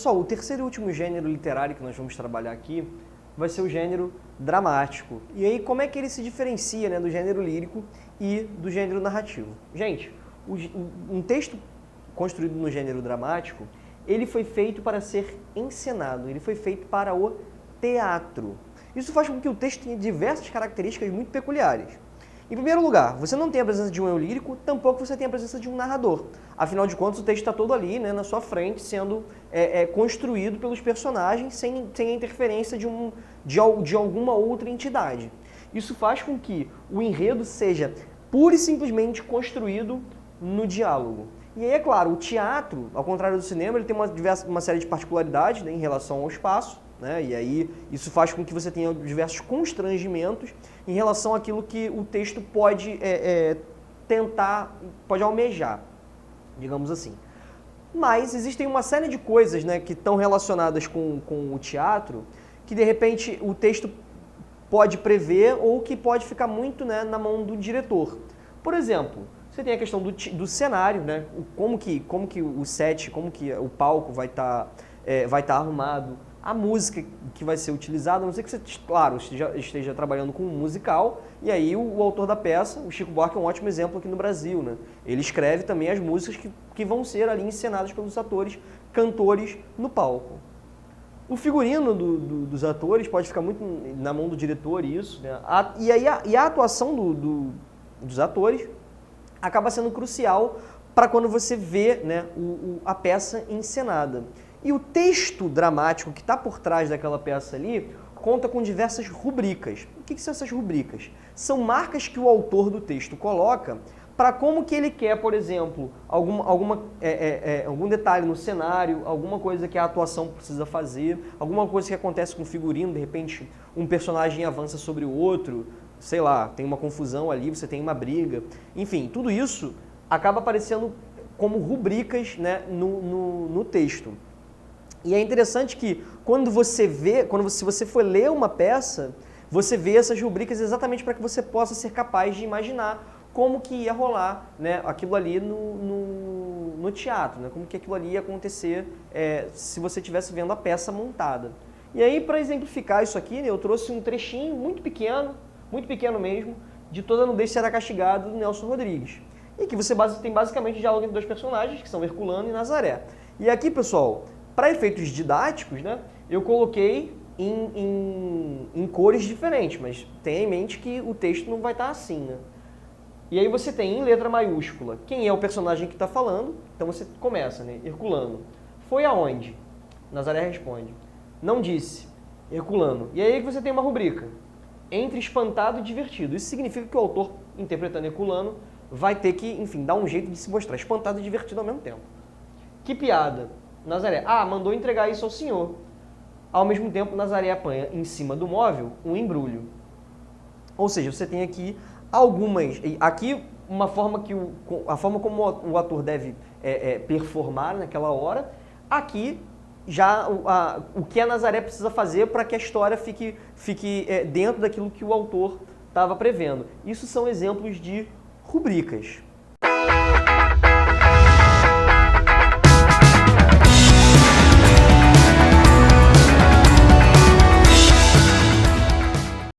Pessoal, o terceiro e último gênero literário que nós vamos trabalhar aqui vai ser o gênero dramático. E aí, como é que ele se diferencia, né, do gênero lírico e do gênero narrativo? Gente, um texto construído no gênero dramático, ele foi feito para ser encenado, ele foi feito para o teatro. Isso faz com que o texto tenha diversas características muito peculiares. Em primeiro lugar, você não tem a presença de um eu lírico, tampouco você tem a presença de um narrador. Afinal de contas, o texto está todo ali, né, na sua frente, sendo construído pelos personagens sem a interferência de alguma outra entidade. Isso faz com que o enredo seja pura e simplesmente construído no diálogo. E aí, é claro, o teatro, ao contrário do cinema, ele tem uma série de particularidades, né, em relação ao espaço, né, e aí isso faz com que você tenha diversos constrangimentos em relação àquilo que o texto pode pode almejar, digamos assim. Mas existem uma série de coisas, né, que estão relacionadas com o teatro, que de repente o texto pode prever ou que pode ficar muito, né, na mão do diretor. Por exemplo, você tem a questão do cenário, né, como que o set, como que o palco vai estar arrumado, a música que vai ser utilizada, a não ser que você, claro, esteja trabalhando com um musical, e aí o autor da peça, o Chico Buarque, é um ótimo exemplo aqui no Brasil, né? Ele escreve também as músicas que vão ser ali encenadas pelos atores, cantores no palco. O figurino dos atores pode ficar muito na mão do diretor, isso, né? E a atuação dos atores acaba sendo crucial para quando você vê, né, a peça encenada. E o texto dramático que está por trás daquela peça ali conta com diversas rubricas. O que são essas rubricas? São marcas que o autor do texto coloca para como que ele quer, por exemplo, algum detalhe no cenário, alguma coisa que a atuação precisa fazer, alguma coisa que acontece com o figurino, de repente um personagem avança sobre o outro, sei lá, tem uma confusão ali, você tem uma briga. Enfim, tudo isso acaba aparecendo como rubricas, né, no texto. E é interessante que se você for ler uma peça, você vê essas rubricas exatamente para que você possa ser capaz de imaginar como que ia rolar, né, aquilo ali no teatro, né, como que aquilo ali ia acontecer se você estivesse vendo a peça montada. E aí, para exemplificar isso aqui, né, eu trouxe um trechinho muito pequeno mesmo, de Toda Nudez Será Castigado, do Nelson Rodrigues. E que você tem basicamente diálogo entre dois personagens, que são Herculano e Nazaré. E aqui, pessoal, para efeitos didáticos, né, eu coloquei em cores diferentes, mas tenha em mente que o texto não vai estar assim, né? E aí você tem em letra maiúscula quem é o personagem que está falando, então você começa, né, Herculano. Foi aonde? Nazaré responde. Não disse. Herculano. E aí você tem uma rubrica. Entre espantado e divertido. Isso significa que o autor, interpretando Herculano, vai ter que, enfim, dar um jeito de se mostrar espantado e divertido ao mesmo tempo. Que piada. Nazaré, mandou entregar isso ao senhor. Ao mesmo tempo, Nazaré apanha em cima do móvel um embrulho. Ou seja, você tem aqui aqui a forma como o ator deve performar naquela hora. Aqui já o que a Nazaré precisa fazer para que a história fique dentro daquilo que o autor estava prevendo. Isso são exemplos de rubricas.